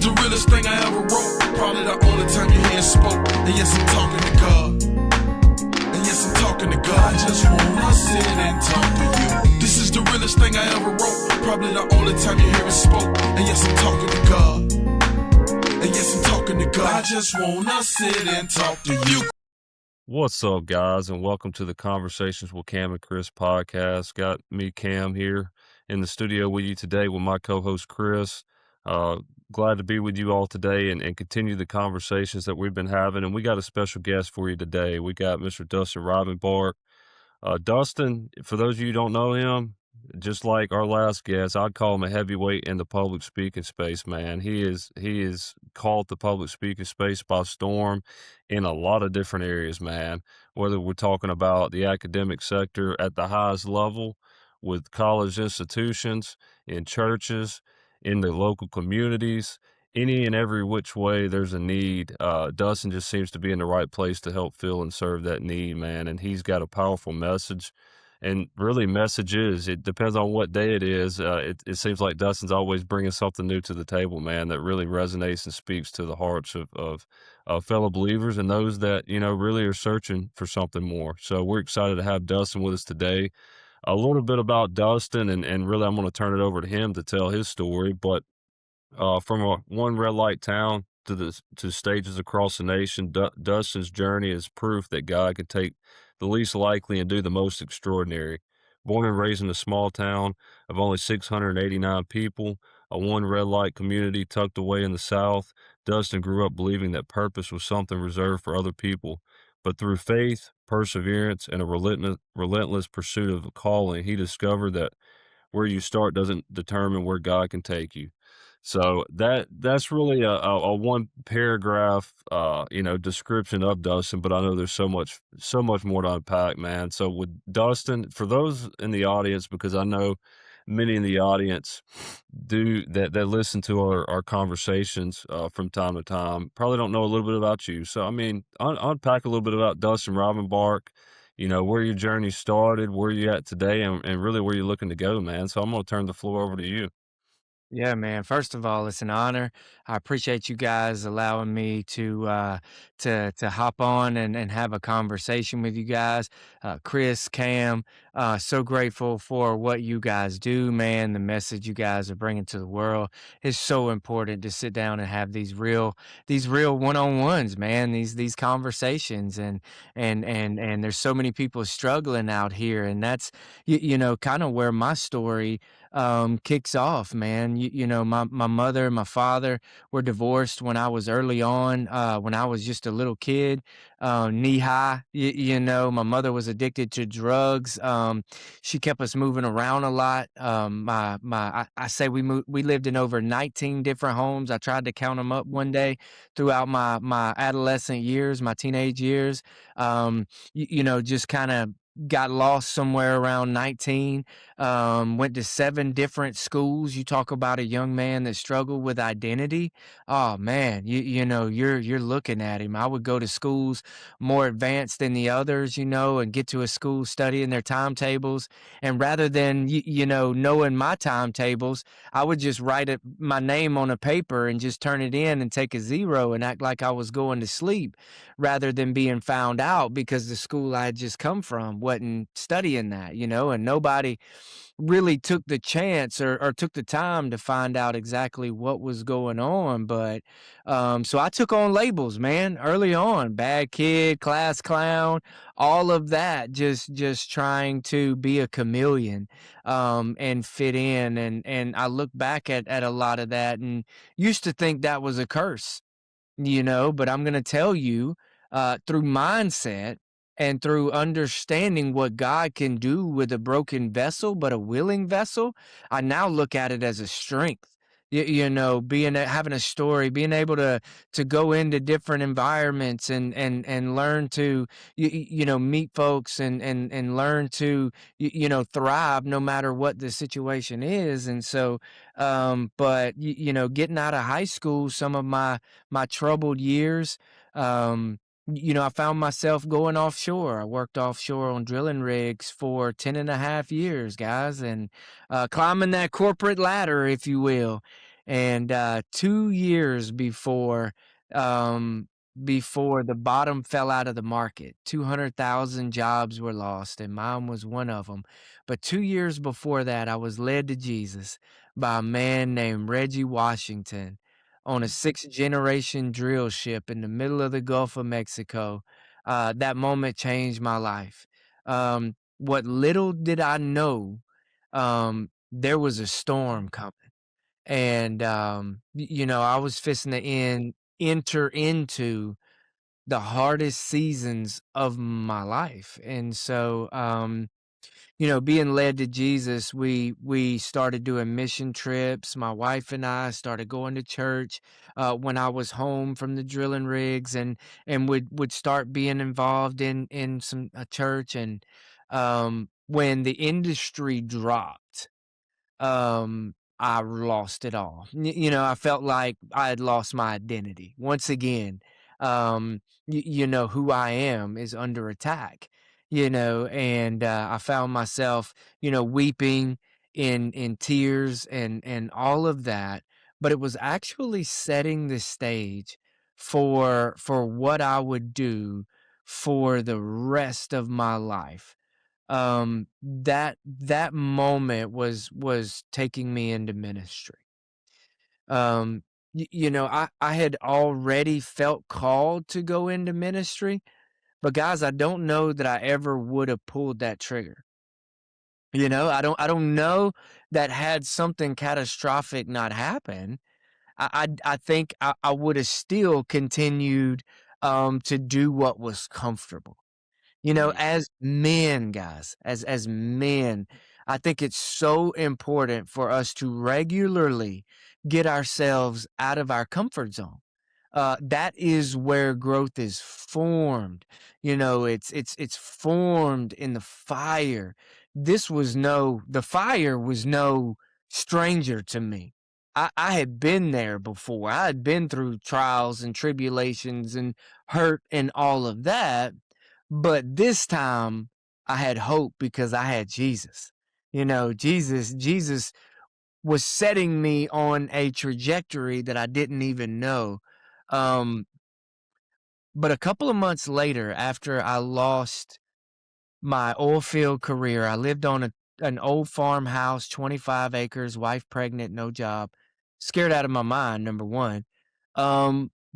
the realest thing I ever wrote. Probably the only time you hear it spoke. And yes, I'm talking to God. And yes, I'm talking to God. I just wanna sit and talk to you. This is the realest thing I ever wrote. Probably the only time you hear it spoke. And yes, I'm talking to God. And yes, I'm talking to God. I just wanna sit and talk to you. What's up, guys, and welcome to the Conversations with Cam and Chris podcast. Got me, Cam, here in the studio with you today with my co-host, Chris. Glad to be with you all today and continue the conversations that we've been having. And we got a special guest for you today. We got Mr. Dustin Rivenbark. Dustin, for those of you who don't know him, just like our last guest, I'd call him a heavyweight in the public speaking space, man. He is called the public speaking space by storm in a lot of different areas, man. Whether we're talking about the academic sector at the highest level, with college institutions, in churches, in the local communities, any and every which way there's a need, Dustin just seems to be in the right place to help fill and serve that need, man. And he's got a powerful message. And really, messages, it depends on what day it is. It seems like Dustin's always bringing something new to the table, man, that really resonates and speaks to the hearts of fellow believers and those that, you know, really are searching for something more. So we're excited to have Dustin with us today. A little bit about Dustin, and really I'm going to turn it over to him to tell his story. But from a one red light town to stages across the nation, Dustin's journey is proof that God can take the least likely and do the most extraordinary. Born and raised in a small town of only 689 people, a one red light community tucked away in the South, Dustin grew up believing that purpose was something reserved for other people. But through faith, perseverance, and a relentless pursuit of a calling, he discovered that where you start doesn't determine where God can take you. So that's really a one paragraph, description of Dustin, but I know there's so much more to unpack, man. So with Dustin, for those in the audience, because I know many in the audience that listen to our conversations from time to time, probably don't know a little bit about you. So, I mean, unpack a little bit about Dustin Rivenbark, you know, where your journey started, where you're at today, and really where you're looking to go, man. So I'm going to turn the floor over to you. Yeah, man. First of all, it's an honor. I appreciate you guys allowing me to hop on and have a conversation with you guys. Chris, Cam, so grateful for what you guys do, man. The message you guys are bringing to the world is so important to sit down and have these real one-on-ones, man. These conversations and there's so many people struggling out here, and that's kind of where my story kicks off, man. My mother and my father were divorced when I was early on, when I was just a little kid, knee high. My mother was addicted to drugs. She kept us moving around a lot. I say we lived in over 19 different homes. I tried to count them up one day throughout my adolescent years, my teenage years. Just kind of got lost somewhere around 19, went to 7 different schools. You talk about a young man that struggled with identity. Oh man, you're looking at him. I would go to schools more advanced than the others, and get to a school studying their timetables. And rather than, knowing my timetables, I would just write my name on a paper and just turn it in and take a 0 and act like I was going to sleep rather than being found out because the school I had just come from wasn't studying that, and nobody really took the chance or took the time to find out exactly what was going on. But so I took on labels, man, early on: bad kid, class clown, all of that, just trying to be a chameleon and fit in. And I look back at a lot of that and used to think that was a curse, but I'm going to tell you, through mindset and through understanding what God can do with a broken vessel, but a willing vessel, I now look at it as a strength. Having a story, being able to go into different environments and learn to meet folks and learn to thrive no matter what the situation is. And so, but getting out of high school, some of my troubled years, I found myself going offshore. I worked offshore on drilling rigs for 10 and a half years, guys, and climbing that corporate ladder, if you will. And 2 years before the bottom fell out of the market, 200,000 jobs were lost, and mine was one of them. But 2 years before that, I was led to Jesus by a man named Reggie Washington on a sixth generation drill ship in the middle of the Gulf of Mexico. That moment changed my life. What little did I know, there was a storm coming. And, I was fixing to enter into the hardest seasons of my life. And so, being led to Jesus, we started doing mission trips. My wife and I started going to church when I was home from the drilling rigs, and would start being involved in some a church. And when the industry dropped, I lost it all. I felt like I had lost my identity. Once again, who I am is under attack, and I found myself, weeping in tears and all of that. But it was actually setting the stage for what I would do for the rest of my life. That moment was taking me into ministry. I had already felt called to go into ministry, but guys, I don't know that I ever would have pulled that trigger. I don't know that had something catastrophic not happened, I think I would have still continued to do what was comfortable. Right. As men, guys, as men, I think it's so important for us to regularly get ourselves out of our comfort zone. That is where growth is formed. It's formed in the fire. The fire was no stranger to me. I had been there before. I had been through trials and tribulations and hurt and all of that. But this time I had hope because I had Jesus. Jesus was setting me on a trajectory that I didn't even know. Um, but a couple of months later, after I lost my oil field career, I lived on an old farmhouse, 25 acres, wife pregnant, no job, scared out of my mind, number one.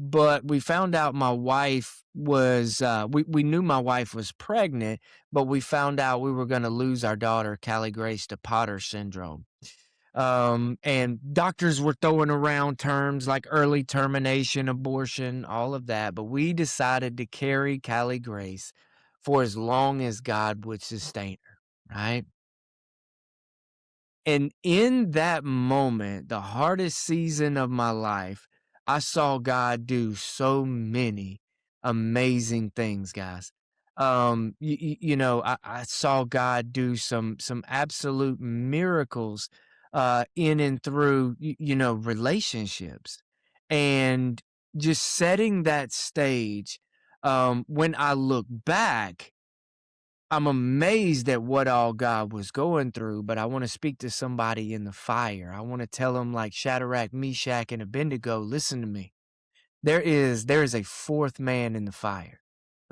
But we found out my wife was, we knew my wife was pregnant, but we found out we were going to lose our daughter, Callie Grace, to Potter syndrome. And doctors were throwing around terms like early termination, abortion, all of that. But we decided to carry Callie Grace for as long as God would sustain her, right? And in that moment, the hardest season of my life, I saw God do so many amazing things, guys. I saw God do some absolute miracles in and through relationships, and just setting that stage. When I look back, I'm amazed at what all God was going through, but I want to speak to somebody in the fire. I want to tell them, like Shadrach, Meshach, and Abednego, listen to me. There is a fourth man in the fire.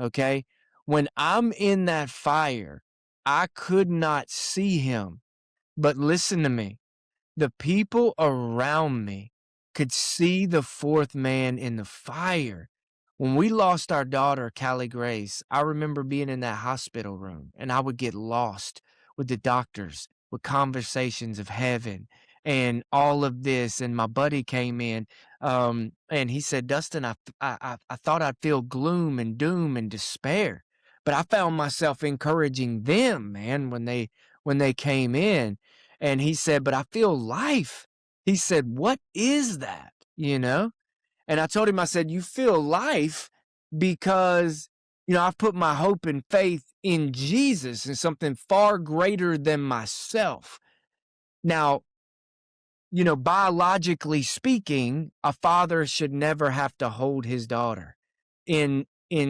Okay? When I'm in that fire, I could not see him. But listen to me. The people around me could see the fourth man in the fire. When we lost our daughter, Callie Grace, I remember being in that hospital room, and I would get lost with the doctors, with conversations of heaven and all of this. And my buddy came in, and he said, Dustin, I thought I'd feel gloom and doom and despair, but I found myself encouraging them, man, when they came in. And he said, but I feel life. He said, what is that? And I told him, I said, you feel life because, I've put my hope and faith in Jesus and something far greater than myself. Now, biologically speaking, a father should never have to hold his daughter in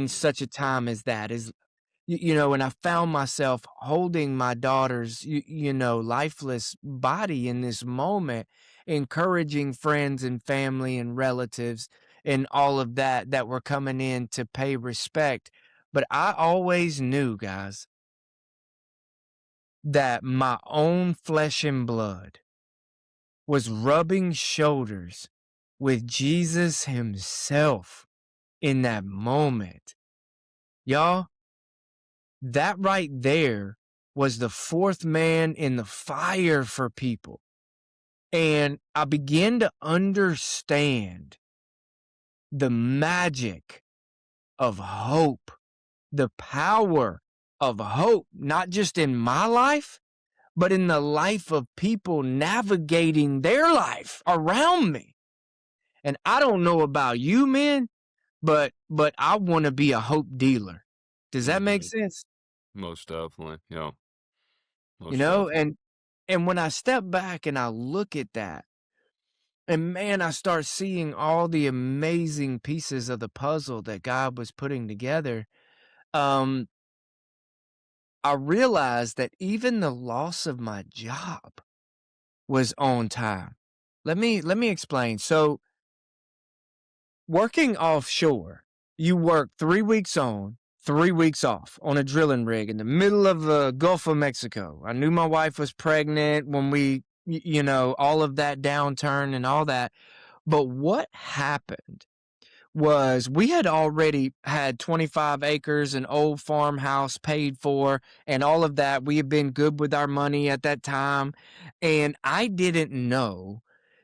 such a time as that. And I found myself holding my daughter's, lifeless body in this moment. encouraging friends and family and relatives and all of that that were coming in to pay respect. But I always knew, guys, that my own flesh and blood was rubbing shoulders with Jesus himself in that moment. Y'all, that right there was the fourth man in the fire for people. And I began to understand the magic of hope, the power of hope, not just in my life, but in the life of people navigating their life around me. And I don't know about you, men, but I want to be a hope dealer. Does that make Mhm. sense? Most definitely. Yeah. You Most know, definitely. and when I step back and I look at that, and man, I start seeing all the amazing pieces of the puzzle that God was putting together. Um, I realized that even the loss of my job was on time. Let me explain. So, working offshore, you work 3 weeks on, 3 weeks off on a drilling rig in the middle of the Gulf of Mexico. I knew my wife was pregnant when all of that downturn and all that. But what happened was we had already had 25 acres, an old farmhouse paid for, and all of that. We had been good with our money at that time. And I didn't know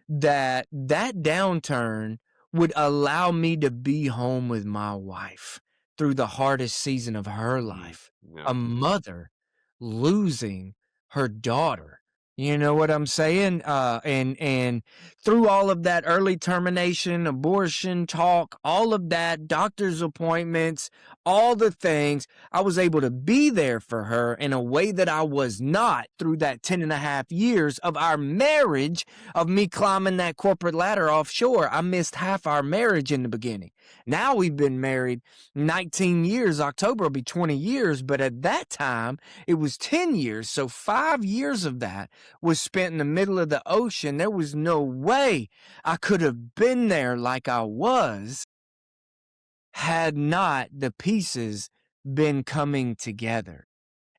that that downturn would allow me to be home with my wife through the hardest season of her Mm. life, Yeah. a mother losing her daughter. You know what I'm saying? And through all of that early termination, abortion talk, all of that, doctor's appointments, all the things, I was able to be there for her in a way that I was not through that 10 and a half years of our marriage, of me climbing that corporate ladder offshore. I missed half our marriage in the beginning. Now we've been married 19 years. October will be 20 years. But at that time, it was 10 years. So 5 years of that was spent in the middle of the ocean. There was no way I could have been there like I was had not the pieces been coming together.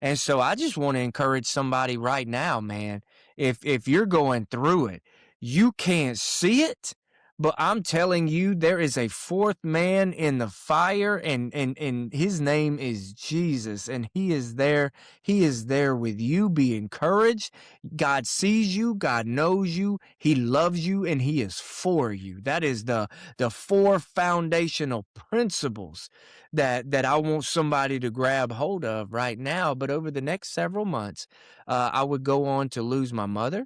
And so I just want to encourage somebody right now, man. If you're going through it, you can't see it, but I'm telling you, there is a fourth man in the fire, and his name is Jesus, and he is there. He is there with you. Be encouraged. God sees you, God knows you, he loves you, and he is for you. That is the four foundational principles that I want somebody to grab hold of right now. But over the next several months, I would go on to lose my mother,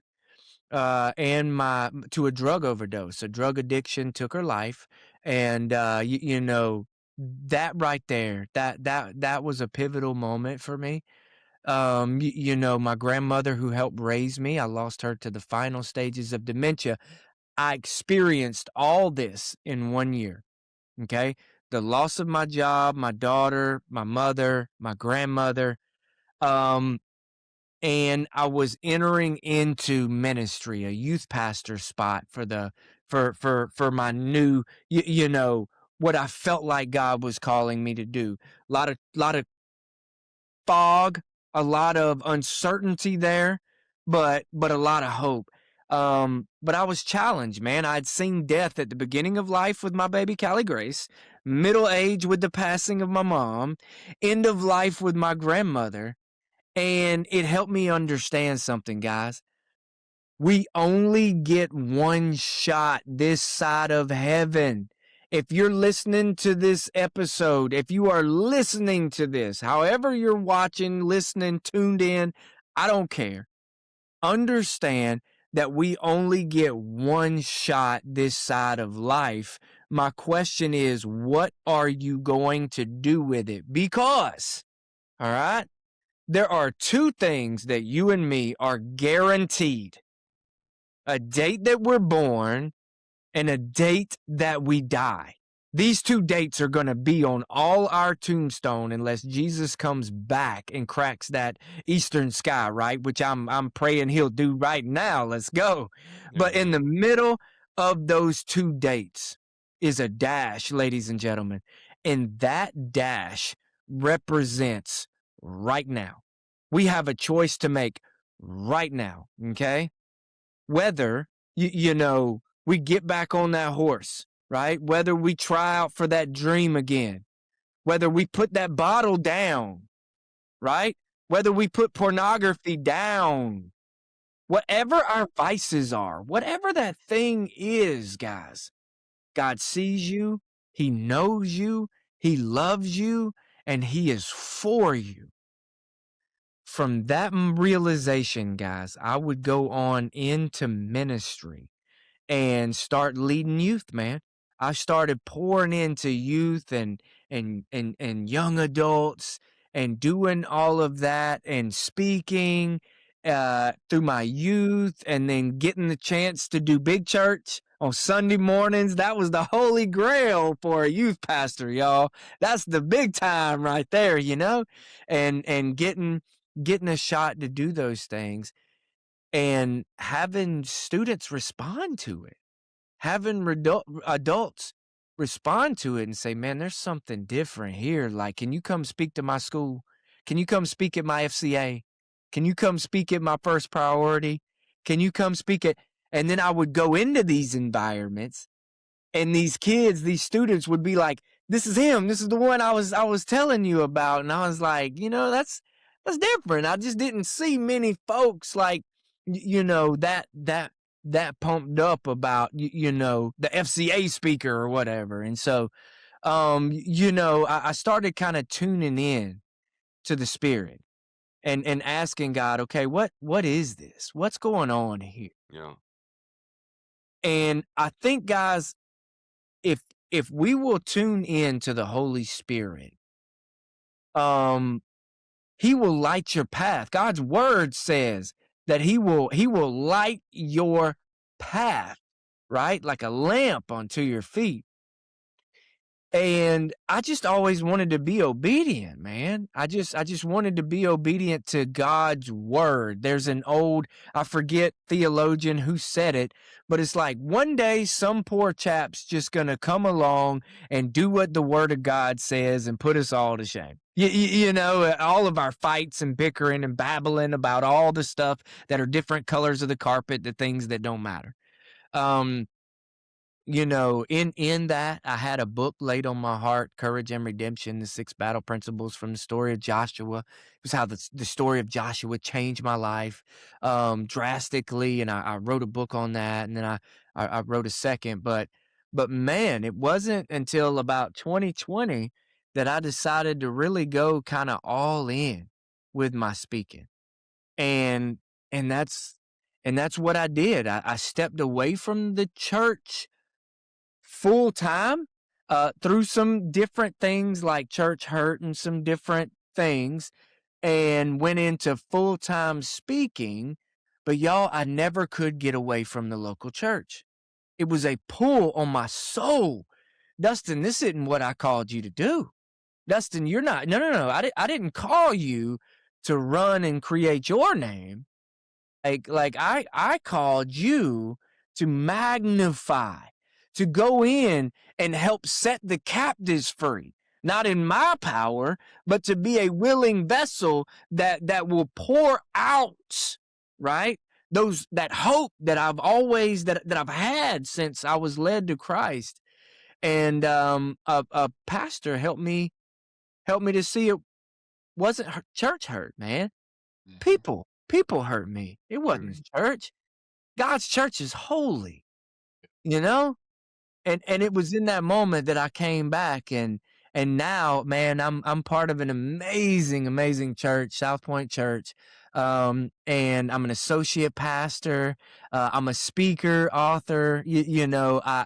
and my to a drug overdose. A drug addiction took her life, and that right there, that was a pivotal moment for me. My grandmother who helped raise me, I lost her to the final stages of dementia. I experienced all this in 1 year. Okay. The loss of my job, my daughter, my mother, my grandmother. Um, and I was entering into ministry, a youth pastor spot for my new, what I felt like God was calling me to do. A lot of fog, a lot of uncertainty there, but a lot of hope. But I was challenged, man. I'd seen death at the beginning of life with my baby Callie Grace, middle age with the passing of my mom, end of life with my grandmother, and it helped me understand something, guys. We only get one shot this side of heaven. If you're listening to this episode, if you are listening to this, however you're watching, listening, tuned in, I don't care. Understand that we only get one shot this side of life. My question is, what are you going to do with it? Because, all right, there are two things that you and me are guaranteed: a date that we're born and a date that we die. These 2 dates are going to be on all our tombstone unless Jesus comes back and cracks that eastern sky, right? Which I'm praying he'll do right now. Let's go. But in the middle of those 2 dates is a dash, ladies and gentlemen. And that dash represents right now. We have a choice to make right now, okay? Whether, we get back on that horse, right? Whether we try out for that dream again, whether we put that bottle down, right? Whether we put pornography down, whatever our vices are, whatever that thing is, guys, God sees you, he knows you, he loves you, and he is for you. From that realization, guys, I would go on into ministry and start leading youth, man. I started pouring into youth and young adults and doing all of that and speaking through my youth, and then getting the chance to do big church on Sunday mornings. That was the holy grail for a youth pastor, y'all. That's the big time right there, and getting a shot to do those things and having students respond to it, having adults respond to it and say, man, there's something different here. Like, can you come speak to my school? Can you come speak at my FCA? Can you come speak at my first priority? Can you come speak at, and then I would go into these environments, and these kids, these students would be like, this is him. This is the one I was telling you about. And I was like, that's different. I just didn't see many folks like, that pumped up about, the FCA speaker or whatever. And so, I started kind of tuning in to the Spirit and asking God, okay, what is this? What's going on here? Yeah. And I think, guys, if we will tune in to the Holy Spirit, he will light your path. God's word says that he will light your path, right? Like a lamp unto your feet. And I just always wanted to be obedient, man. I just wanted to be obedient to God's word. There's an old, I forget theologian who said it, but it's like one day some poor chap's just going to come along and do what the word of God says and put us all to shame. All of our fights and bickering and babbling about all the stuff that are different colors of the carpet, the things that don't matter. In that, I had a book laid on my heart, Courage and Redemption, the 6 battle principles from the story of Joshua. It was how the story of Joshua changed my life drastically, and I wrote a book on that, and then I wrote a second. But man, it wasn't until about 2020 that I decided to really go kind of all in with my speaking. And that's what I did. I stepped away from the church full time through some different things like church hurt and some different things, and went into full-time speaking. But y'all, I never could get away from the local church. It was a pull on my soul. Dustin, this isn't what I called you to do. Dustin, you're not. No. I didn't call you to run and create your name. Like I called you to magnify, to go in and help set the captives free, not in my power, but to be a willing vessel that will pour out, right? That hope that I've always, that I've had since I was led to Christ. And a pastor helped me to see it wasn't church hurt, man. People hurt me. It wasn't church. God's church is holy, And it was in that moment that I came back, and now, man, I'm part of an amazing church, South Point Church. And I'm an associate pastor. I'm a speaker, author. I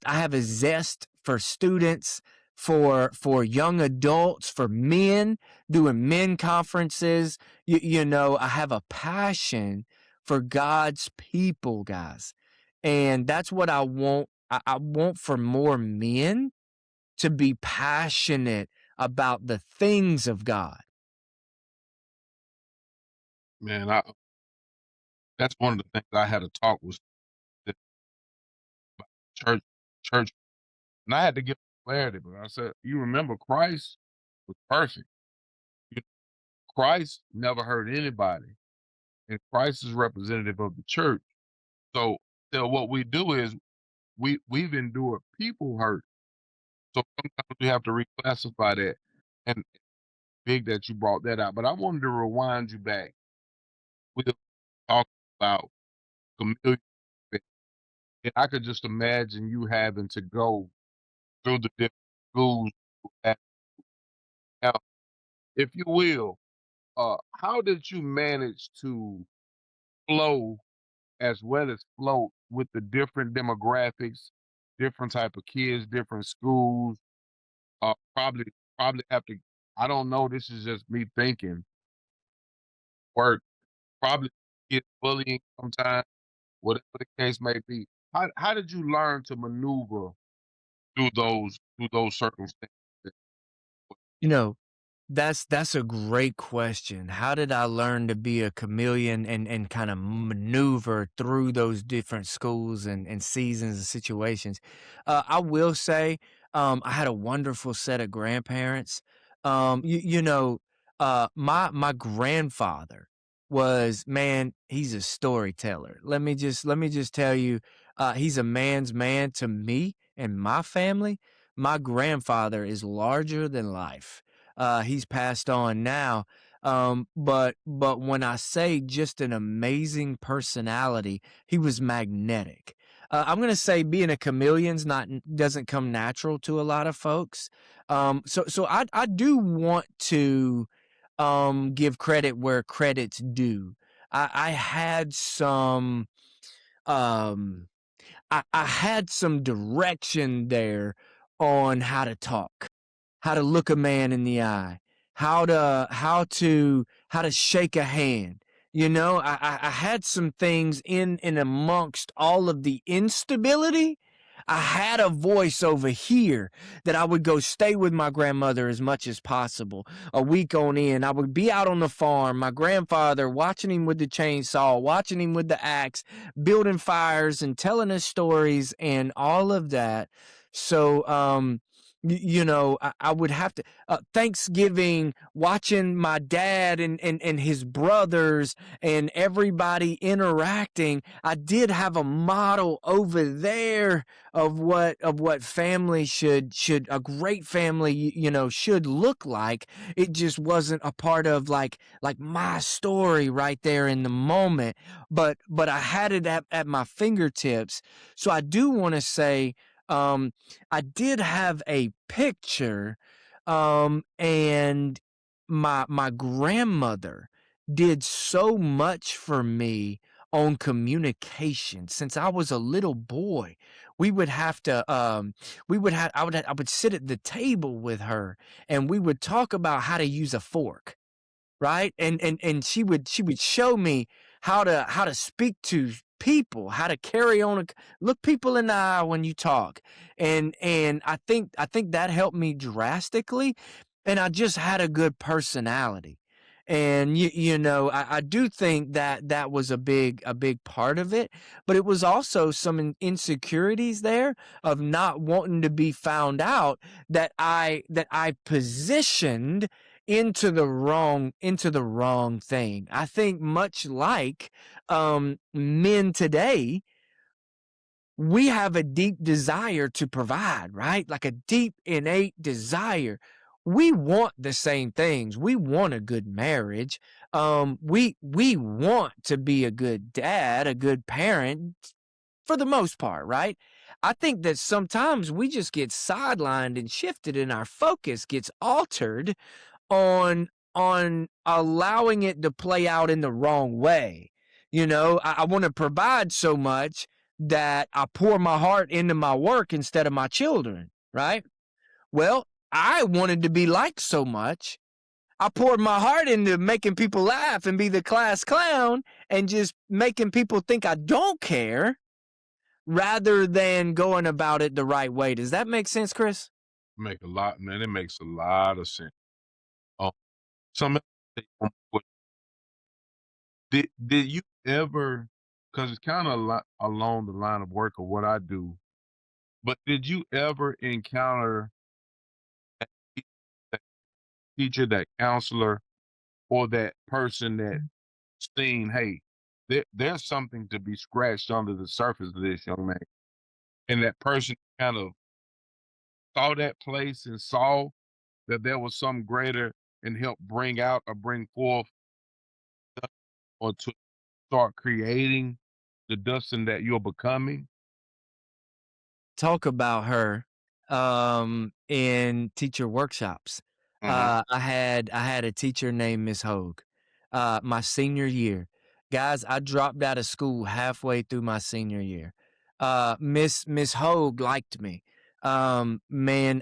have a zest for students, for young adults, for men, doing men conferences. I have a passion for God's people, guys. And that's what I want. I want for more men to be passionate about the things of God? Man, that's one of the things I had to talk with the church church, and I had to give clarity. But I said, you remember Christ was perfect. You- Christ never hurt anybody, and Christ is representative of the church. So what we do is we've endured people hurt. So sometimes we have to reclassify that. And big that you brought that out. But I wanted to rewind you back. We were talking about chameleon, and I could just imagine you having to go through the different schools. Now, if you will, how did you manage to flow as well as float with the different demographics, different type of kids, different schools? Probably, probably have to. I don't know. This is just me thinking. Work probably get bullying sometimes, whatever the case may be. How did you learn to maneuver through those circumstances? You know, that's a great question. How did I learn to be a chameleon and kind of maneuver through those different schools and seasons and situations? I will say, I had a wonderful set of grandparents. My grandfather was, man, he's a storyteller. Let me just tell you, he's a man's man to me and my family. My grandfather is larger than life. He's passed on now. But when I say just an amazing personality, he was magnetic. I'm gonna say being a chameleon's not doesn't come natural to a lot of folks. So I do want to give credit where credit's due. I had some um I had some direction there on how to look a man in the eye, how to shake a hand. I had some things in amongst all of the instability. I had a voice over here that I would go stay with my grandmother as much as possible. A week on end, I would be out on the farm, my grandfather watching him with the chainsaw, watching him with the axe, building fires and telling us stories and all of that. So I would have to Thanksgiving, watching my dad and his brothers and everybody interacting. I did have a model over there of what family should a great family should look like. It just wasn't a part of like my story right there in the moment, but I had it at my fingertips. So I do want to say, I did have a picture, and my grandmother did so much for me on communication since I was a little boy. We would have to, I would sit at the table with her, and we would talk about how to use a fork, right? And she would show me how to speak to people, how to carry on look people in the eye when you talk. And I think that helped me drastically. And I just had a good personality. And I do think that that was a big part of it, but it was also some insecurities there of not wanting to be found out that I positioned into the wrong thing. I think much like men today, we have a deep desire to provide, right? Like a deep innate desire. We want the same things. We want a good marriage. We want to be a good dad, a good parent for the most part, right? I think that sometimes we just get sidelined and shifted and our focus gets altered on allowing it to play out in the wrong way. I want to provide so much that I pour my heart into my work instead of my children, right? Well, I wanted to be liked so much. I poured my heart into making people laugh and be the class clown and just making people think I don't care rather than going about it the right way. Does that make sense, Chris? Make a lot, man. It makes a lot of sense. Oh, some did you ever? Because it's kind of along the line of work of what I do. But did you ever encounter that teacher, that counselor, or that person that seen, hey, there's something to be scratched under the surface of this young man, and that person kind of saw that place and saw that there was some greater and helped bring out or bring forth or to start creating the Dustin that you're becoming? Talk about her in teacher workshops. Mhm. I had a teacher named Miss Hogue. My senior year. Guys, I dropped out of school halfway through my senior year. Miss Hogue liked me. Man,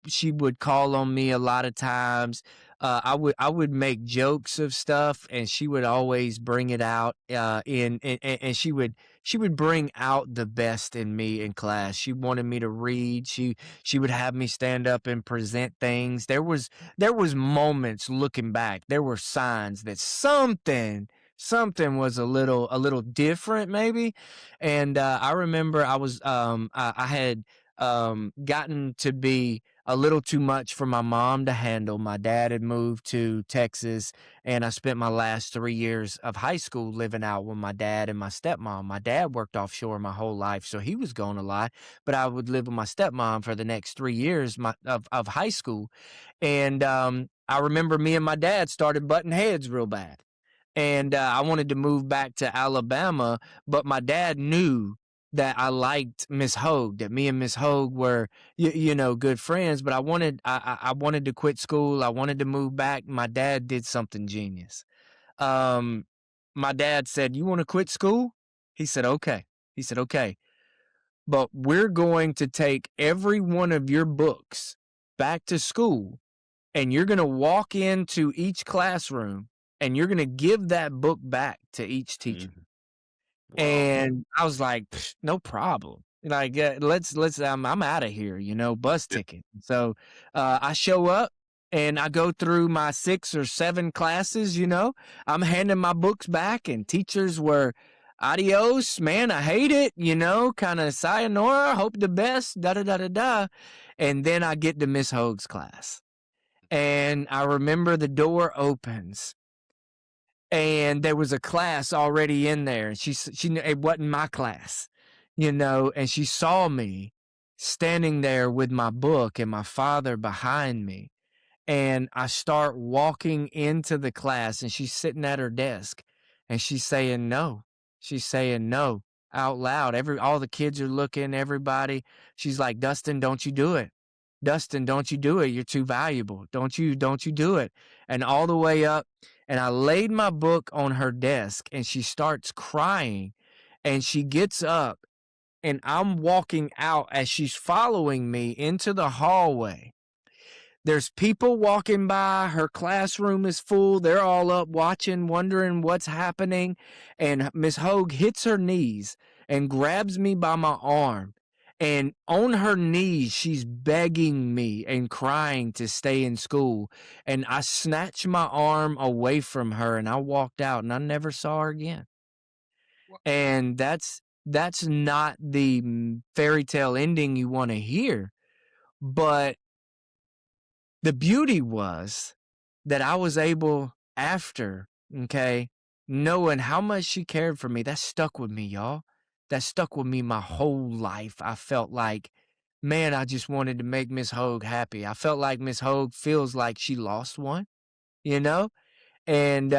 she would call on me a lot of times. I would make jokes of stuff, and she would always bring it out. And she would bring out the best in me in class. She wanted me to read. She would have me stand up and present things. There was moments looking back. There were signs that something was a little different maybe. And I remember I had gotten to be a little too much for my mom to handle. My dad had moved to Texas, and I spent my last 3 years of high school living out with my dad and my stepmom. My dad worked offshore my whole life, so he was gone a lot, but I would live with my stepmom for the next 3 years of high school. And I remember me and my dad started butting heads real bad. And I wanted to move back to Alabama, but my dad knew that I liked Miss Hogue, that me and Miss Hogue were, good friends. But I wanted to quit school. I wanted to move back. My dad did something genius. Um, my dad said, "You want to quit school?" He said, "Okay." He said, "Okay, but we're going to take every one of your books back to school, and you're going to walk into each classroom, and you're going to give that book back to each teacher." Mhm. Wow. And I was like, "Psh, no problem. Like, let's, I'm out of here, bus Yeah. ticket." So, I show up and I go through my 6 or 7 classes, I'm handing my books back, and teachers were, "Adios, man. I hate it," kind of sayonara, hope the best, da da da da da. And then I get to Miss Hogue's class, and I remember the door opens, and there was a class already in there, and it wasn't my class, and she saw me standing there with my book and my father behind me, and I start walking into the class, and she's sitting at her desk, and she's saying no. She's saying no out loud. All the kids are looking, everybody. She's like, "Dustin, don't you do it. Dustin, don't you do it. You're too valuable. Don't you do it." And all the way up, and I laid my book on her desk, and she starts crying, and she gets up, and I'm walking out as she's following me into the hallway. There's people walking by. Her classroom is full. They're all up watching, wondering what's happening. And Miss Hogue hits her knees and grabs me by my arm. And on her knees, she's begging me and crying to stay in school. And I snatched my arm away from her, and I walked out, and I never saw her again. What? And that's not the fairy tale ending you want to hear, but the beauty was that I was able after, okay, knowing how much she cared for me. That stuck with me, y'all. That stuck with me my whole life. I felt like, man, I just wanted to make Miss Hogue happy. I felt like Miss Hogue feels like she lost one, you know? And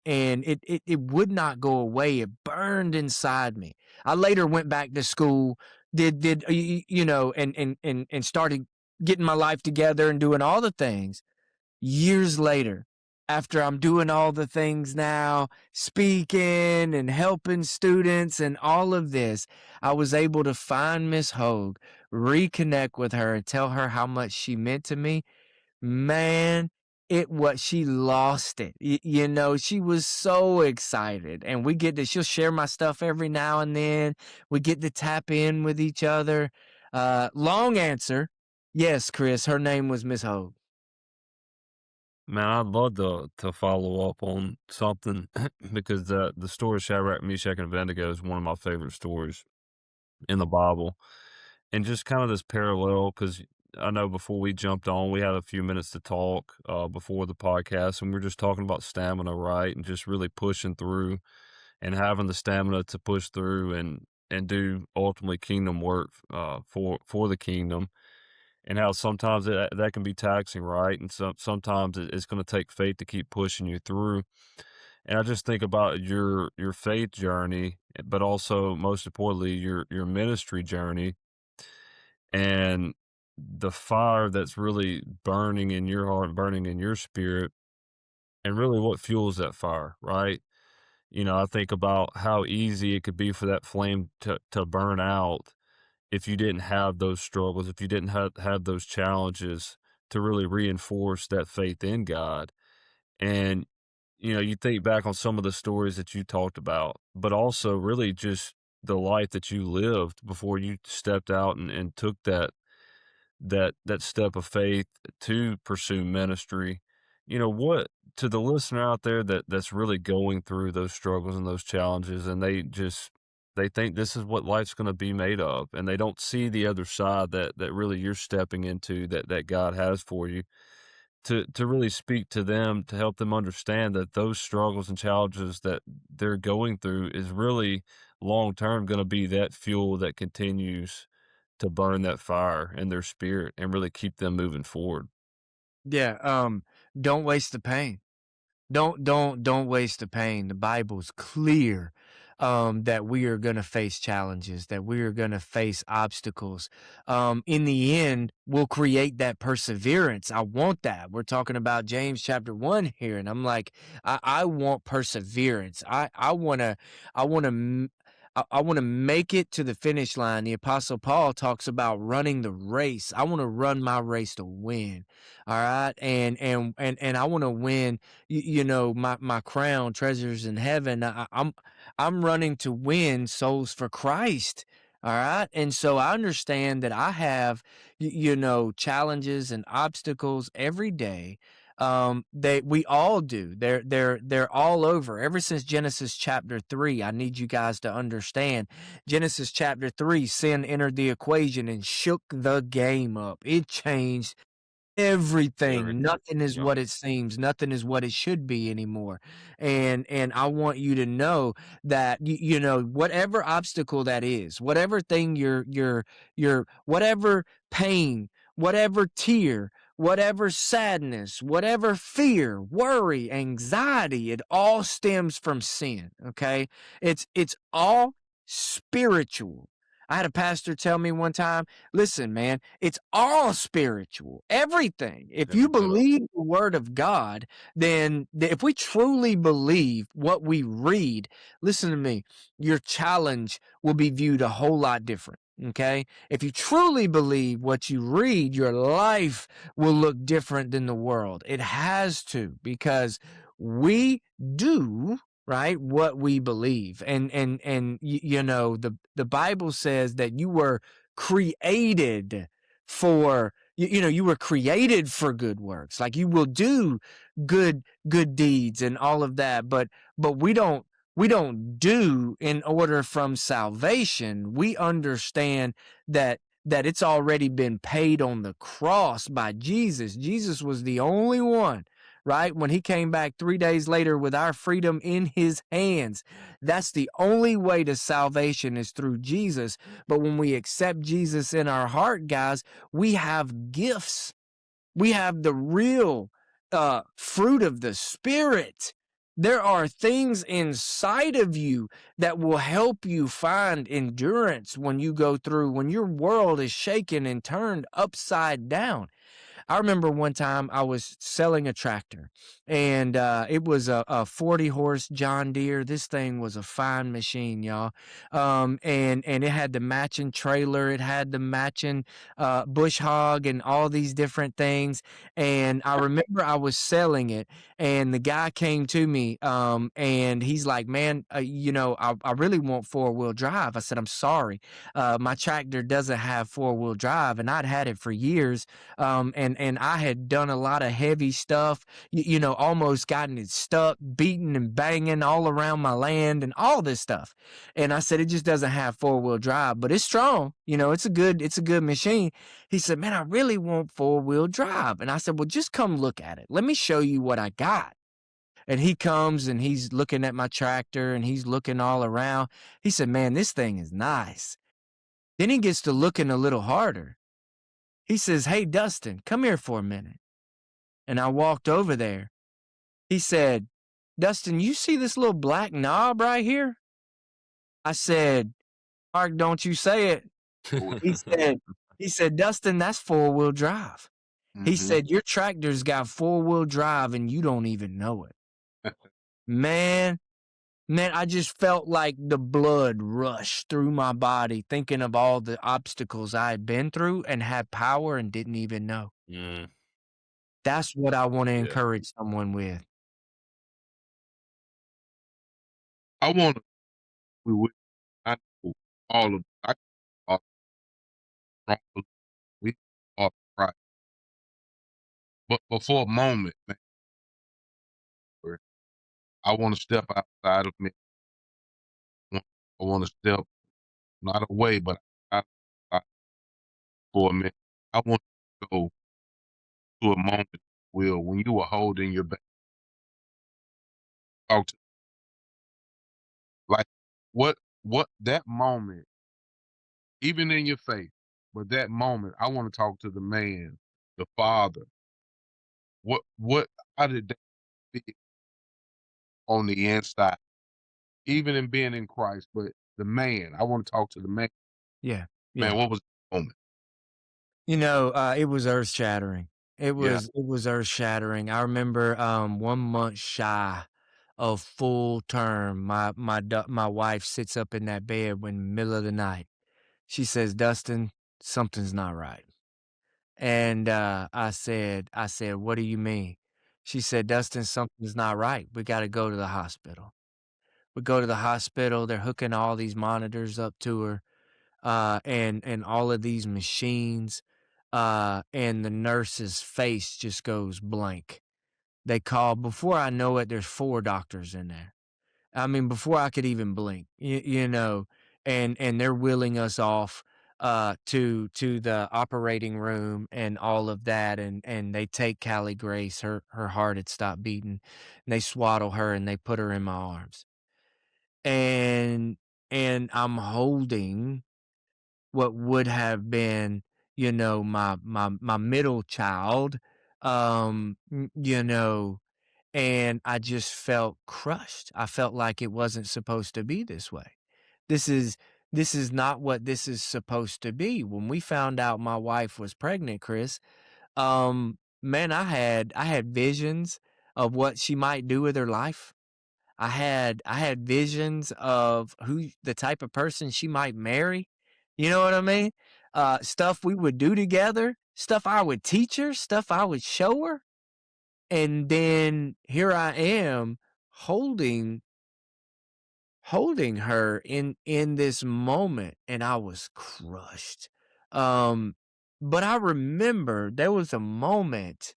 it would not go away. It burned inside me. I later went back to school, and started getting my life together and doing all the things. Years later, after I'm doing all the things now, speaking and helping students and all of this, I was able to find Miss Hogue, reconnect with her, and tell her how much she meant to me. Man, she lost it. She was so excited, and she'll share my stuff every now and then. We get to tap in with each other. Long answer. Yes, Chris. Her name was Miss Hogue. Man, I'd love to follow up on something because the story of Shadrach, Meshach, and Abednego is one of my favorite stories in the Bible, and just kind of this parallel because I know before we jumped on, we had a few minutes to talk before the podcast, and we are just talking about stamina, right, and just really pushing through and having the stamina to push through and do ultimately kingdom work for the kingdom, and how sometimes that can be taxing, right? And sometimes it's going to take faith to keep pushing you through. And I just think about your faith journey, but also most importantly your ministry journey and the fire that's really burning in your heart, burning in your spirit, and really what fuels that fire, right? I think about how easy it could be for that flame to burn out if you didn't have those struggles, if you didn't have those challenges to really reinforce that faith in God. And, you think back on some of the stories that you talked about, but also really just the life that you lived before you stepped out and took that step of faith to pursue ministry. What to the listener out there that's really going through those struggles and those challenges, and they think this is what life's going to be made of, and they don't see the other side that really you're stepping into that God has for you. To really speak to them, to help them understand that those struggles and challenges that they're going through is really long term going to be that fuel that continues to burn that fire in their spirit and really keep them moving forward. Yeah. Don't waste the pain. Don't waste the pain. The Bible's clear that we are going to face challenges, that we are going to face obstacles. In the end, we'll create that perseverance. I want that. We're talking about James chapter 1 here, and I'm like, I want perseverance. I want to I want to I want to make it to the finish line. The Apostle Paul talks about running the race. I want to run my race to win. All right, and I want to win. My crown, treasures in heaven. I'm running to win souls for Christ. All right. And so I understand that I have, challenges and obstacles every day. We all do. They're all over. Ever since Genesis chapter 3, I need you guys to understand. Genesis chapter 3, sin entered the equation and shook the game up. It changed everything. Everything. Nothing is Yep. what it seems. Nothing is what it should be anymore. And I want you to know that whatever obstacle that is, whatever thing you're whatever pain, whatever tear, whatever sadness, whatever fear, worry, anxiety, it all stems from sin, okay? It's all spiritual. I had a pastor tell me one time, listen, man, it's all spiritual, everything. If you Yeah. believe the word of God, then if we truly believe what we read, listen to me, your challenge will be viewed a whole lot different. Okay. If you truly believe what you read, your life will look different than the world. It has to, because we do right what we believe, the Bible says that you were created for you were created for good works, like you will do good deeds and all of that, but we don't do in order from salvation. We understand that it's already been paid on the cross by Jesus. Jesus was the only one, right? When he came back 3 days later with our freedom in his hands. That's the only way to salvation, is through Jesus. But when we accept Jesus in our heart, guys, we have gifts. We have the real fruit of the Spirit. There are things inside of you that will help you find endurance when you go through, when your world is shaken and turned upside down. I remember one time I was selling a tractor, and it was a 40 horse John Deere. This thing was a fine machine, y'all. And it had the matching trailer, it had the matching bush hog, and all these different things. And I remember I was selling it, and the guy came to me, and he's like, "Man, I really want 4-wheel drive." I said, "I'm sorry, my tractor doesn't have 4-wheel drive," and I'd had it for years, and I had done a lot of heavy stuff, almost gotten it stuck, beating and banging all around my land and all this stuff. And I said, it just doesn't have 4-wheel drive, but it's strong. It's a good machine. He said, "Man, I really want 4-wheel drive." And I said, "Well, just come look at it. Let me show you what I got." And he comes and he's looking at my tractor and he's looking all around. He said, "Man, this thing is nice." Then he gets to looking a little harder. He says, "Hey, Dustin, come here for a minute." And I walked over there. He said, "Dustin, you see this little black knob right here?" I said, "Mark, don't you say it." He said, "Dustin, that's 4-wheel drive." He Mm-hmm. said, "Your tractor's got 4-wheel drive and you don't even know it." Man, man, I just felt like the blood rush through my body thinking of all the obstacles I had been through and had power and didn't even know. Mm, That's what I want to yeah. encourage someone with. I want to. We would. I know all of. I all strong belief. We all right. But for a moment, man, where I want to step outside of me. I want to step not away, but outside for a minute. I want to go to a moment, Will, when you were holding your back. Talk to like what that moment, even in your faith, but that moment, I want to talk to the man, the father. What how did that feel on the inside, even in being in Christ, but the man, I want to talk to the man. Yeah. Man, Yeah. what was the moment? It was earth shattering. It Yeah. was it was earth shattering. I remember 1 month shy of full term. My wife sits up in that bed when middle of the night. She says, "Dustin, something's not right." And I said, "What do you mean?" She said, "Dustin, something's not right. We got to go to the hospital." We go to the hospital. They're hooking all these monitors up to her, and all of these machines, and the nurse's face just goes blank. They call before I know it, there's 4 doctors in there. I mean, before I could even blink, and they're wheeling us off to the operating room and all of that, and they take Callie Grace, her heart had stopped beating, and they swaddle her and they put her in my arms. And I'm holding what would have been, my middle child, and I just felt crushed. I felt like it wasn't supposed to be this way. This is this is not what this is supposed to be. When we found out my wife was pregnant, Chris, man, I had visions of what she might do with her life. I had visions of who the type of person she might marry. You know what I mean? Stuff we would do together, stuff I would teach her, stuff I would show her. And then here I am holding holding her in this moment, and I was crushed. Um but I remember there was a moment.